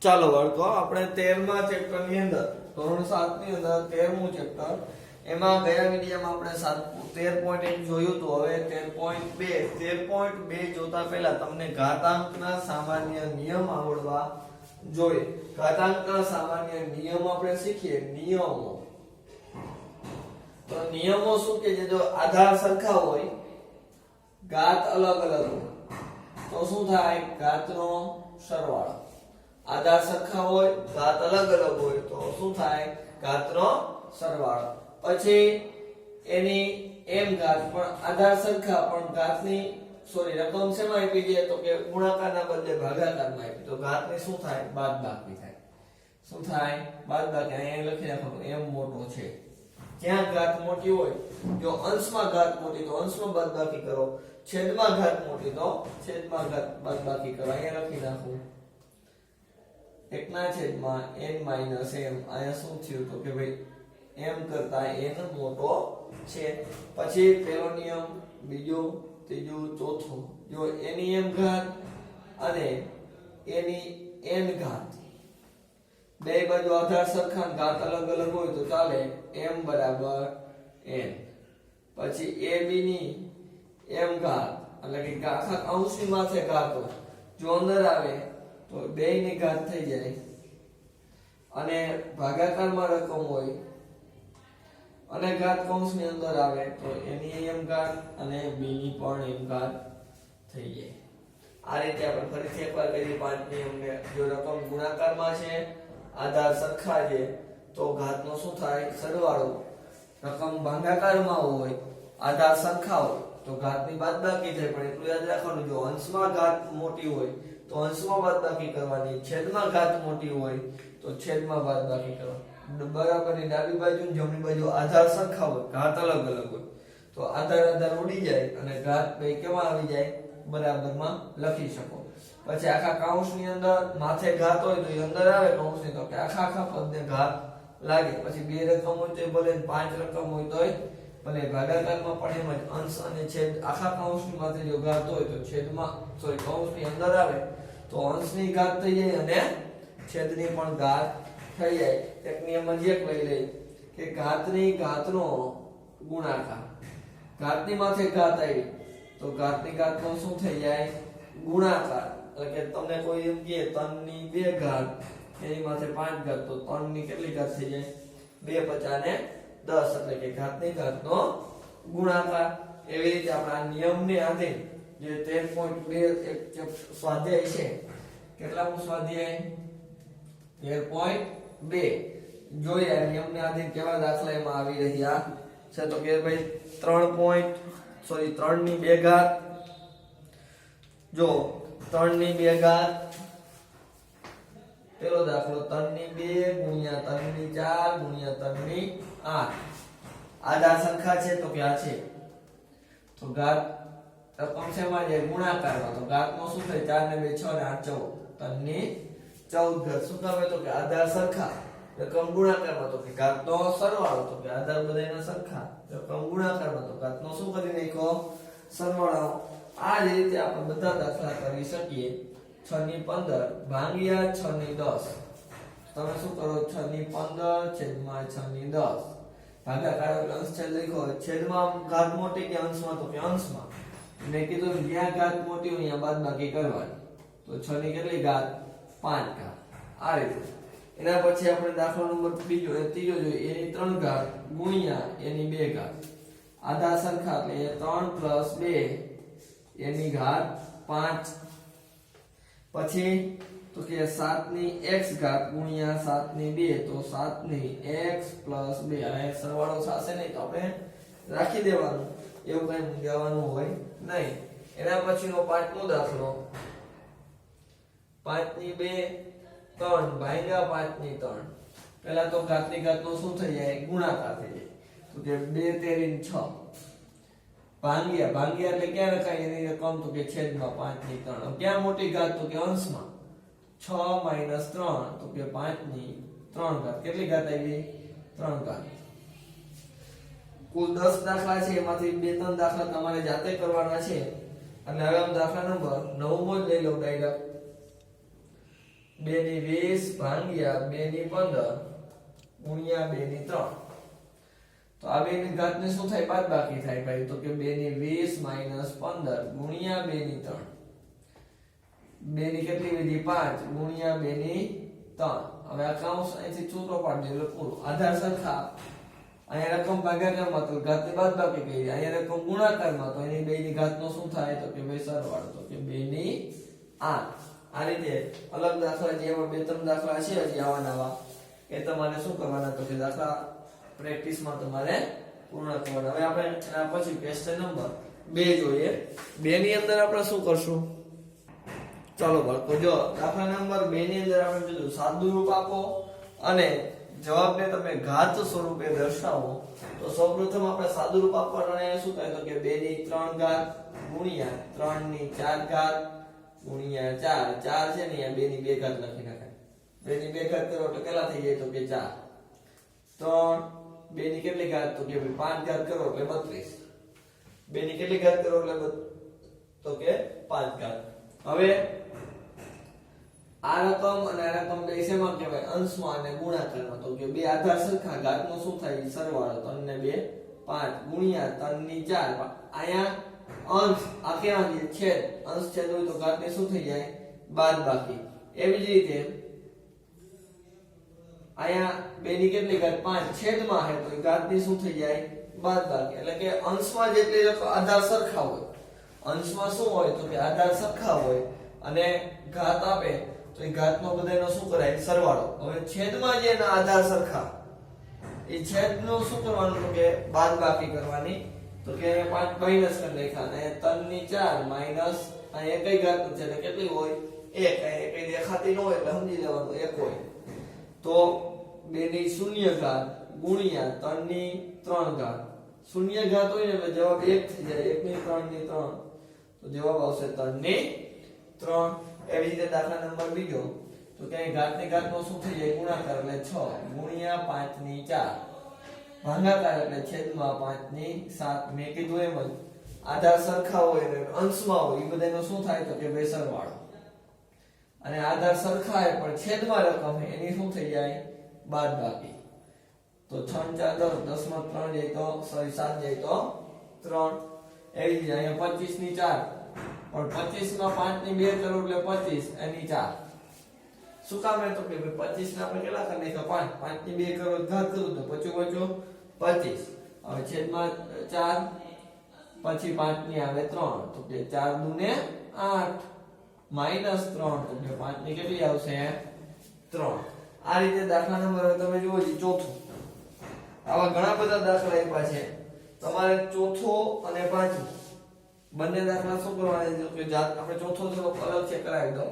ચાલો બાળકો, આપણે 13મા ચેપ્ટર ની અંદર ધોરણ 7 ની અંદર 13મું ચેપ્ટર એમાં ગયા વિડિયોમાં આપણે 13.1 જોયું તો હવે 13.2 જોતા પહેલા તમને ઘાતાંકના સામાન્ય નિયમ આવડવા જોઈએ. ઘાતાંકના સામાન્ય નિયમ આપણે શીખીએ. નિયમો તો નિયમો શું કે જો આધાર સરખા હોય, ઘાત અલગ અલગ હોય તો શું થાય? ઘાતનો સરવાળો. આધાર સરખા હોય, ઘાત અલગ અલગ હોય તો શું થાય? ઘાતનો સરવાળો. પછી એની m ઘાત પણ આધાર સરખા પણ ઘાતની રકમ શેમાં આપી દે તો કે ગુણાકારના બદલે ભાગાકારમાં આપી તો ઘાતની શું થાય? બાદબાકી થાય. શું થાય? બાદબાકી. અહીંયા લખી નાખો m મોટો છે. જ્યાં ઘાત મોટી હોય, જો અંશમાં ઘાત મોટી તો અંશમાં બાદબાકી કરો, છેદમાં ઘાત મોટી તો છેદમાં ઘાત બાદબાકી કરો. અહીંયા લખી નાખું 1/n - m. અહીંયા શું થયું તો કે ભાઈ m કરતા n મોટો છે. પછી પહેલો નિયમ, બીજો, ત્રીજો, ચોથો. જો એની m ઘાત અને એની n ઘાત બે બાજુ આધાર સરખા, ઘાત અલગ અલગ હોય તો ચાલે. m બરાબર n. પછી ab ની m ઘાત એટલે કે આખા કૌંસની માથે ઘાત હોય, જો અંદર આવે તો બે ની ઘાત થઈ જાય. અને ભાગાકારમાં રકમ હોય અને ઘાત કૌંસની અંદર આવે તો એની m ઘાત અને b ની પણ m ઘાત થઈ જાય. આ રીતે આપણે ફરીથી એકવાર કરીએ. 5 નિયમને જો રકમ ગુણાકારમાં છે, આધાર સરખા છે તો ઘાતનો શું થાય? સરવાળો. રકમ ભાગાકારમાં હોય, આધાર સરખા હોય તો ઘાતની બાદબાકી થાય. પણ એટલું યાદ રાખવાનું, જો અંશમાં ઘાત મોટી હોય તો અંશમાં બાદબાકી કરવાની, છેદમાં ઘાત મોટી હોય તો છેદમાં બાદબાકી કરવાની. બરાબરની ડાબી બાજુ અને જમણી બાજુ આધાર સરખા હોય, ઘાત અલગ અલગ હોય તો આધાર ઉડી જાય અને ઘાત બે કેમાં આવી જાય? બરાબરમાં લખી શકો. પછી આખા કૌંસની અંદર માથે ઘાત હોય તો એ અંદર આવે કૌંસની, તો કે આખા પદને ઘાત લાગે. પછી બે રકમ હોય તો ભલે, 5 રકમ હોય તોય ભલે. ભાગાકારમાં પણ એમ જ અંશ અને છેદ આખા કૌંસની માથે જો ઘાત હોય તો છેદમાં કૌંસની અંદર આવે તો અંશની ઘાત થઈ જાય અને છેદની પણ ઘાત થઈ જાય. એક નિયમ જ એક લઈ લઈ કે ઘાતની ઘાતનો ગુણાકાર. ઘાતની માથે ઘાત આવી તો ઘાતની ઘાતનો શું થઈ જાય? ગુણાકાર. એટલે કે તમને કોઈ એમ કહે 3 ની 2 ઘાત એની માથે 5 ઘાત તો 3 ની કેટલી ઘાત થઈ જાય? 2 × 5 = 10. એટલે કે ઘાતની ઘાતનો ગુણાકાર. એવી રીતે આપણા નિયમને આધીન જે 13.2 એક સ્વાધ્યાય છે. કેટલામું સ્વાધ્યાય? 13.2. જોઈએ નિયમને આધીન કેવા દાખલા એમાં આવી રહ્યા છે તો કે ભાઈ 3 ની 2 ઘાત. જો 3 ની 2 ઘાત, પેલો દાખલો 3 ની 2 × 3 ની 4 × 3 ની 8. આધાર સરખા છે તો કે આ છે તો ઘાત રકમ શેમાં જાય? ગુણાકારમાં. તો ઘાતનો શું થાય? 4 ને 2 6 ને 8 14. 3 ની 14 ઘાત. શું કામ? તો કે આધાર સરખા, રકમ ગુણાકારમાં તો કે ઘાતનો સરવાળો. તો કે આધાર બધાયના સરખા, રકમ ગુણાકારમાં તો ઘાતનો શું કરી નાખ્યો? સરવાળો. આ જ રીતે આપણે બધા દાખલા કરી શકીએ. 6 ની 15 ભાગ્યા 6 ની 10. તમે શું કરો? 6 ની 15 છેદમાં 6 ની 10. ભાગાકાર અંશ છેદ લખ્યો. છેદમાં ઘાત મોટી કે અંશમાં? તો કે અંશમાં. મેં કીધું જ્યાં ઘાત મોટી હોય ત્યાં બાદબાકી કરવાની. તો 6 ની કેટલી ઘાત? 5 ઘાત. આ રીતે. એના પછી આપણે દાખલો નંબર ત્રીજો જોઈએ. એની 3 ઘાત ગુણ્યા એની 2 ઘાત. આધાર સરખા એટલે 3 + 2 એની ઘાત 5. પછી તો કે 7 ની x ઘાત ગુણ્યા 7 ની 2 તો 7 ની x + 2. આ સરવાળો થશે નહીં તો આપણે રાખી દેવાનું, એવું કઈ મૂંઝાવાનું હોય નહીં. એના પછીનો 5મો દાખલો 5 ની 2 3 ભાગ્યા 5 ની 3. પહેલા તો ઘાતની ઘાતનો શું થઈ જાય? ગુણાકાર થઈ જાય. તો કે 2 તેરી 6 ભાગ્યા એટલે ક્યાં રખાય? એની રકમ તો કે છેદમાં 5 ની 3. ક્યાં મોટી ઘાત? તો કે અંશમાં. 6 - 3 તો કે 5 ની 3 ઘાત. કેટલી ઘાત આવી? 3 ઘાત. કુલ 10 દાખલા છે, એમાંથી 2-3 દાખલા તમારે જાતે કરવાના છે. અને હવે દાખલા નંબર 9મો જ લઈ લો ડાયરેક્ટ. 2 ની 20 ભાગ્યા 2 ની 15 ગુણ્યા 2 ની 3 તો આ 2 ની ઘાત ને શું થાય બાદબાકી થાય ભાઈ તો કે 2 ની 20 માઈનસ 15 ગુણ્યા 2 ની 3 2 ની કેટલી વધી 5 ગુણ્યા 2 ની 3 હવે આ કૌંસ અહીંથી છૂટો પાડી દે એટલે પૂરું આધાર સરખા અહીંયા રકમ ભાગાકારમાં તો ઘાતની બાદબાકી કરી અહીંયા રકમ ગુણાકારમાં તો એની 2 ની ઘાતનો શું થાય તો કે ભાઈ સરવાળો તો કે 2 ની 8 આ રીતે અલગ દાખલા જે એવા બે ત્રણ દાખલા છે હજી આવા નવા એ તમારે શું કરવાના તો કે દાખલા પ્રેક્ટિસમાં તમારે પૂર્ણ કરવાના હવે આપણે એના પછી ક્વેશ્ચન નંબર 2 જોઈએ 2 ની અંદર આપણે શું કરશું ચાલો બાળકો જો દાખલા નંબર 2 ની અંદર આપણે કીધું સાદું રૂપ આપો અને જવાબને તમે ઘાત સ્વરૂપે દર્શાવો તો સૌપ્રથમ આપણે સાદું રૂપ આપવાનું અને શું કહે તો કે 2 ની 3 ઘાત ગુણ્યા 3 ની 4 ઘાત ગુણ્યા 4 4 છે ને અહીંયા 2 ની 2 ઘાત લખી નાખાય 2 ની 2 ઘાત કરો તો કેટલા થઈ જાય તો કે 4 3 2 ની કેટલી ઘાત તો કે 5 ઘાત કરો એટલે 32 2 ની કેટલી ઘાત કરો એટલે તો કે 5 ઘાત હવે આ રકમ અને આ રકમ બે શેમાં કહેવાય અંશમાં અને ગુણાકારમાં તો કે બે આધાર સરખા ઘાતનો શું થાય સરવાળો 3 ને 2 5 ગુણ્યા 3 ની 4 અહીંયા અંશ આ કેવા છે છેદ અંશ છેદ હોય તો ઘાતને શું થઈ જાય બાદબાકી એવી જ રીતે અહીંયા 2 ની કેટલી ઘાત 5 છેદમાં છે તો ઘાતની શું થઈ જાય બાદબાકી એટલે કે અંશમાં જેટલી આધાર સરખા હોય અંશમાં શું હોય તો કે આધાર સરખા હોય અને ઘાત આપે તો એ ઘાતનો બધાયનો શું કરાય સરવાળો હવે છેદમાં જે આધાર સરખા એ છેદનો શું કરવાનું તો કે બાદબાકી કરવાની તો કે 5 માઈનસ કરી નાખ્યા અને 3 ની 4 માઈનસ આ એકઈ ઘાત છે એટલે કેટલી હોય 1 એકઈ દેખાતી ન હોય એટલે સમજી લેવાનું 1 હોય તો 2 ની શૂન્ય ઘાત ગુણ્યા 3 ની 3 ઘાત શૂન્ય ઘાત હોય ને એટલે જવાબ 1 થઈ જાય 1 ની 3 ની 3 તો જવાબ આવશે 3 ની 3 એવી રીતે દાખલા નંબર બીજો તો કે ઘાતની ઘાતનો શું થઈ જાય ગુણાકાર એટલે 6 ગુણ્યા 5 ની 4 ભાગાકાર એટલે છેદમાં 5 ની 7 મેં કીધું એમ જ આધાર સરખા હોય અને અંશમાં હોય એ બધાનો શું થાય તો કે બે સરવાળો અને આધાર સરખા હોય પણ છેદમાં રકમ હોય એની શું થઈ જાય બાદબાકી તો 6 4 10 માં 3 જાય તો સોરી 7 જાય તો 3 એવી જ અહીંયા 25 ની 4 પણ 25 માં 5 ની 2 કરો એટલે 25 એની 4 શું કામ હે તો કે 25 ને આપણે કેટલા કરી નાખ્યા 5 5 ની 2 કરો ઘાત કરો તો બચો 25 હવે છેદમાં 4 પછી 5 ની આવે 3 તો કે 4 દુ ને 8 માઈનસ 3 તો કે 5 ની કેટલી આવશે 3 આ રીતે દાખલા નંબર હવે તમે જુઓ જી ચોથો આવા ઘણા બધા દાખલા આપ્યા છે તમારે ચોથો અને પાંચમો બંને દાખલા શું કરવાના છે કે જાત આપણે ચોથો થોડો અલગ છે કરાવી દો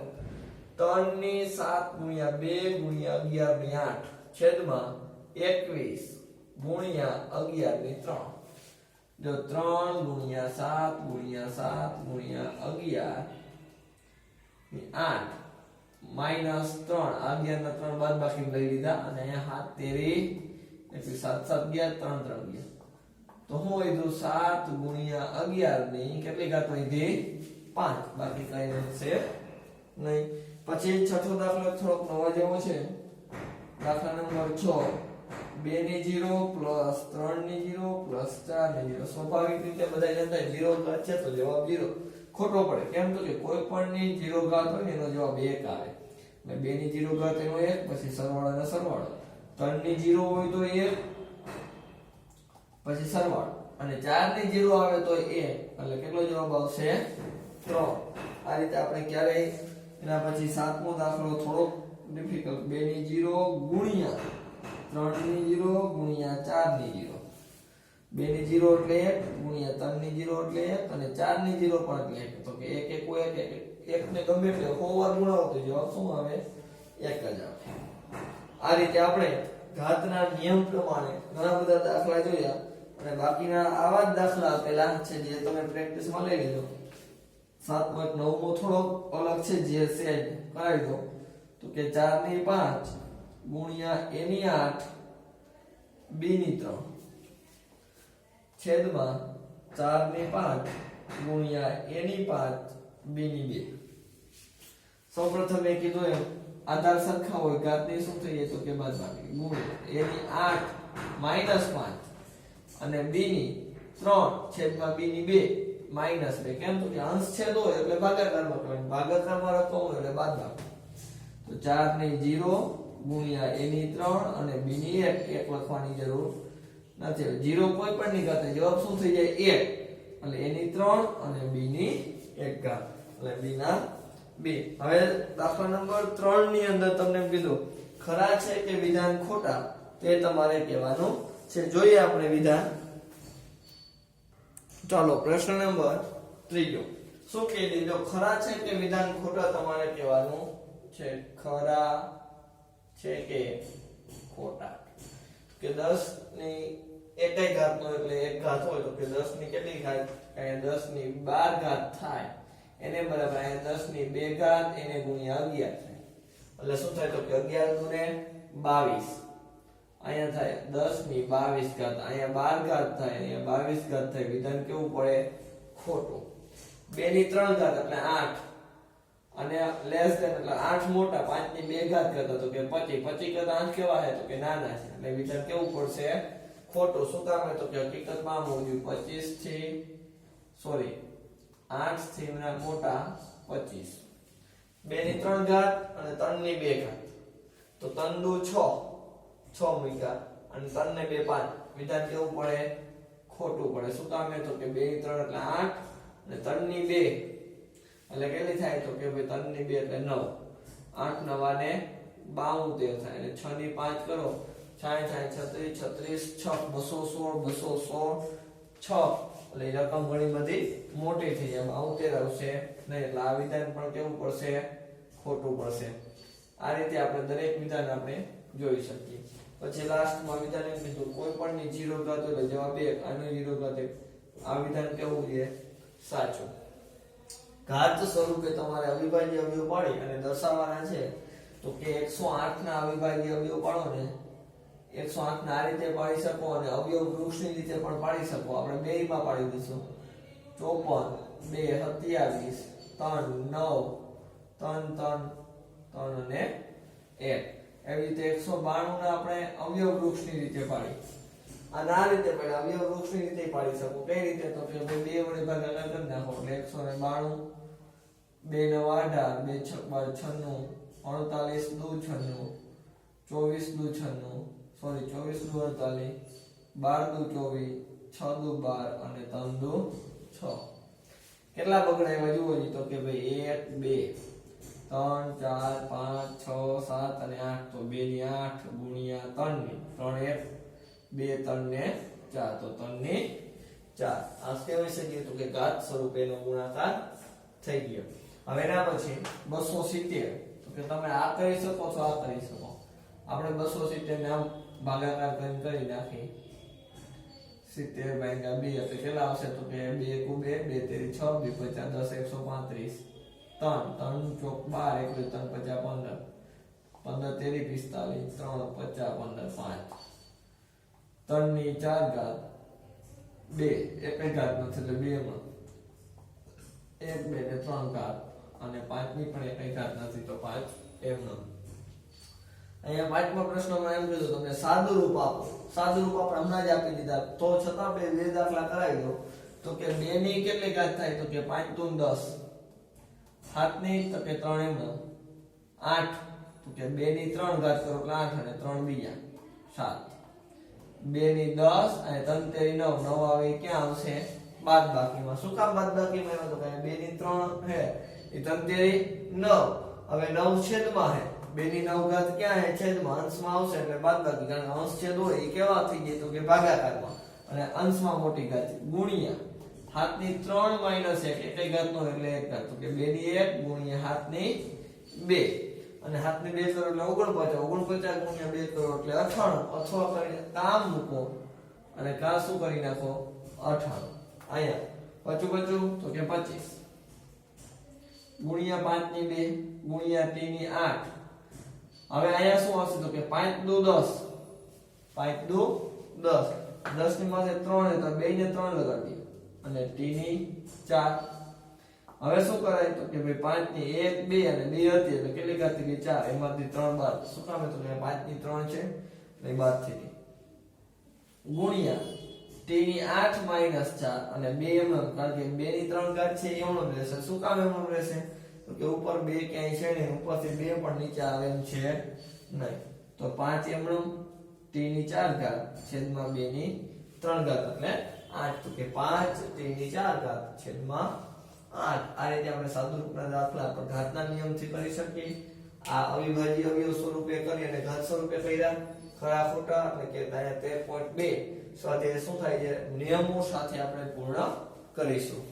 3 ની 7 ગુણ્યા 2 ગુણ્યા 11 ની 8 છેદમાં 21 ગુણ્યા 11 ની 3 જો 3 ગુણ્યા 7 ગુણ્યા 7 ગુણ્યા 11 ની 8 માઈનસ 3 આ 11 ના 3 બાદ બાકી લઈ લીધા અને અહીંયા 7 તેરી એટલે 7 7 ગયા 3 3 ગયા તો હું લીધું 7 ગુણ્યા 11 ની કેટલી ઘાત લીધી 5 બાકી કઈ રહેશે નહીં પછી છઠ્ઠો દાખલો થોડોક નવો જેવો છે દાખલા નંબર 6 2 ની 0 પ્લસ 3 ની 0 પ્લસ 4 ની 0 સ્વાભાવિક રીતે બધા જતા 0 ઘાત છે તો જવાબ 0 ખોટો પડે કેમ તો કે કોઈ પણ ની 0 ઘાત હોય એનો જવાબ 1 આવે એટલે 2 ની 0 ઘાત એનો 1 પછી સરવાળો અને સરવાળો 3 ની 0 હોય તો 1 પછી સરવાળો અને 4 ની 0 આવે તો 1 એટલે કેટલો જવાબ આવશે 3 આ રીતે આપણે ક્યારેય એના પછી સાતમો દાખલો થોડો ડિફિકલ્ટ 2 ની 0 ગુણ્યા 3 ની 0 ગુણ્યા 4 ની 0 2 ની 0 એટલે 1 ગુણ્યા 3 ની 0 એટલે 1 અને 4 ની 0 પણ એટલે 1 તો કે 1 1 હોય 1 ને ગમે એટલે 100 વાર ગુણાવો તો જવાબ શું આવે 1 જ આવે આ રીતે આપણે ઘાતના નિયમ પ્રમાણે ઘણા બધા દાખલા જોયા અને બાકીના આવા જ દાખલા આપેલા છે જે તમે પ્રેક્ટિસમાં લઈ લેજો 7મો 9મો થોડો અલગ છે જે સેજ કરાવી દો તો કે 4 ની 5 ગુણ્યા a ની 8 b ની 3 છેદમાં 4 ની 5 ગુણ્યા a ની 5 b ની 2 સૌપ્રથમ મેં કીધું એમ આધાર સરખા હોય ઘાતની શું થઈ જાય તો કે બાદબાકી ગુણ્યા એની 8 -5 અને b ની 3 છેદમાં b ની 2 -2 કેમ તો કે અંશ છેદ હોય એટલે ભાગાકારમાં કરવાનું ભાગાકારમાં રકમ હોય એટલે બાદબાકી તો 4 ની 0 ગુણ્યા a ની 3 અને b ની 1 લખવાની જરૂર નથી 0 કોઈ પણ ની ઘાતે જવાબ શું થઈ જાય 1 એટલે a ની 3 અને b ની 1 ઘાત એટલે b ના 2 હવે દાખલા નંબર 3 ની અંદર તમને કીધું ખરા છે કે વિધાન ખોટા તે તમારે કહેવાનું છે જોઈએ આપણે વિધાન ચાલો પ્રશ્ન નંબર 3 શું કહી દીધો ખરા છે કે વિધાન ખોટા તમારે કહેવાનું છે ખરા છે કે ખોટા કે 10 ની એકય ઘાત નો એટલે એક ઘાત હોય તો કે 10 ની કેટલી ઘાત અહીંયા 10 ની 12 ઘાત થાય એને બરાબર અહીંયા 10 ની 2 ઘાત એને ગુણ્યા 11 થાય એટલે શું થાય તો કે 11 ગુણે 22 અહીંયા થાય 10 ની 22 ઘાત અહીંયા 12 ઘાત થાય અહીંયા 22 ઘાત થાય વિધાન કેવું પડે ખોટું 2 ની 3 ઘાત એટલે 8 અને લેસ ધેન એટલે 8 મોટા 5 ની 2 ઘાત કરતા તો કે 25 કરતા 8 કેવા છે તો કે નાના છે એટલે વિધાન કેવું પડશે ખોટું શું કામ હે તો કે હકીકતમાં મોજું 25 થી 8 થી મોટા 25 2 ની 3 ઘાત અને 3 ની 2 ઘાત તો 3 દુ 6 મૂક્યા અને 3 ને 2 5 વિધાન કેવું પડે ખોટું પડે શું કામ હે તો કે 2 ની 3 એટલે 8 અને 3 ની 2 એટલે કેટલી થાય તો કે ભાઈ 3 ની 2 એટલે 9 8 9 ને 72 થાય એટલે 6 ની 5 કરો 60 36 36 216 6 એટલે રકમ ઘણી બધી મોટી થઈ જાય 72 આવશે નહીં એટલે આ વિધાન પણ કેવું પડશે ખોટું પડશે આ રીતે આપણે દરેક વિધાન આપણે જોઈ શકીએ પછી લાસ્ટમાં વિધાન એમ કીધું કોઈ પણ ની 0 ઘાત એટલે જવાબ 1 આનો 0 ઘાત આ વિધાન કેવું છે સાચું ઘાત સ્વરૂપે તમારે અવિભાજ્ય અવયવ પાડી અને દર્શાવવાના છે તો કે 108 ના અવિભાજ્ય અવયવ પાડો ને 108 ના આ રીતે પાડી શકો અને અવયવ વૃક્ષની રીતે પણ પાડી શકો આપણે બેયમાં પાડી દઈશું 54 2 27 3 9 3 3 3 અને 1 એવી રીતે 192 ના આપણે અવયવ વૃક્ષની રીતે પાડી અને આ રીતે પણ અવયવ વૃક્ષની રીતે પાડી શકો કઈ રીતે તો કે 2 વડે ભાગાકાર કરી નાખો એટલે 192 2 9 18 2 6 96 48 દુ 96 24 દુ 96 સોરી 24 દુ 48 12 દુ 24 6 દુ 12 અને 3 દુ 6 કેટલા બગડા એમાં જુઓ જી તો કે ભાઈ 1 2 3 4 5 6 7 અને 8 તો 2 ની 8 ગુણ્યા 3 ની 3 1 2 3 ને 4 તો 3 ની 4 આ કહેવાય છે તો કે ઘાત સ્વરૂપેનો ગુણાકાર થઈ ગયો હવે એના પછી 270 તો કે તમે આ કરી શકો છો આ કરી શકો આપણે 270 ને આમ ભાગાકાર કરી નાખી 70 ભાગ્યા 2 એટલે કેટલા આવશે તો કે 2 * 2 2 3 6 2 50 10 135 3 3 ચોક 12 3 50 15 15 3 45 3 50 15 5 3 ની 4 ઘાત 2 એક ઘાત નથી એટલે 2 માં 1 2 ને 3 ઘાત અને 5 ની પણ એક ઘાત નથી તો 5 એમ ન અહીંયા પાંચમા પ્રશ્નમાં એમ કીધું તમને સાદું રૂપ આપો સાદું રૂપ આપણે હમણાં જ આપી દીધા તો છતાં બે દાખલા કરાવી દો તો કે 2 ની કેટલી ઘાત થાય તો કે 5 * 3 10 7 ની તો કે 3 એમ 8 તો કે 2 ની 3 ઘાત કરો એટલે 8 અને 3 બીજા 7 2 ની 10 અને 3 તેરી 9 9 આવે ક્યાં આવશે બાદબાકીમાં શું કામ બાદબાકીમાં આવ્યો તો કે 2 ની 3 હે એ 3 તેરી 9 હવે 9 છેદમાં હે 2 ની 9 ઘાત ક્યાં હે છેદમાં અંશમાં આવશે એટલે બાદબાકી કારણ કે અંશ છેદ હોય એ કેવા થઈ જાય તો કે ભાગાકારમાં અને અંશમાં મોટી ઘાત ગુણ્યા 7 ની 3 - 1 એક ઘાત નો એટલે એક ઘાત તો કે 2 ની 1 ગુણ્યા 7 ની 2 અને 7 ની 2 કરો એટલે 49 49 ગુણ્યા 2 કરો એટલે 98 અથવા કરીને કામ મૂકો અને કા શું કરી નાખો 98 અહીંયા પચું તો કે 25 ગુણ્યા 5 ની 2 ગુણ્યા t ની 8 હવે અહીંયા શું આવશે તો કે 5 દુ 10 5 દુ 10 10 ની માથે 3 હે તો 2 ને 3 લગાડી અને t ની 4 હવે શું કરાય તો કે ભાઈ 5 ની 1 2 અને 2 હતી એટલે કેટલી ઘાત થઈ ગઈ 4 એમાંથી 3 બાદ શું કામ તો કે 5 ની 3 છે એટલે બાદ થઈ ગઈ ગુણ્યા t ની 8 માઈનસ 4 અને 2 એમ કારણ કે 2 ની 3 ઘાત છે એ એમ રહેશે શું કામ એમ રહેશે તો કે ઉપર 2 ક્યાંય છે ને ઉપરથી 2 પણ નીચે આવે એમ છે નહીં તો 5 એમ t ની 4 ઘાત છેદમાં 2 ની 3 ઘાત એટલે 8 તો કે 5 t ની 4 ઘાત છેદમાં 8 આ રીતે આપણે સાદુરૂપના દાખલા પર ઘાતના નિયમથી કરી શકીએ આ અવિભાજ્ય અવયવ સ્વરૂપે કરી અને ઘાત સ્વરૂપે કર્યા ખરા ખોટા એટલે કે 13.2 સ્વાધ્યાય શું થાય છે નિયમો સાથે આપણે પૂર્ણ કરીશું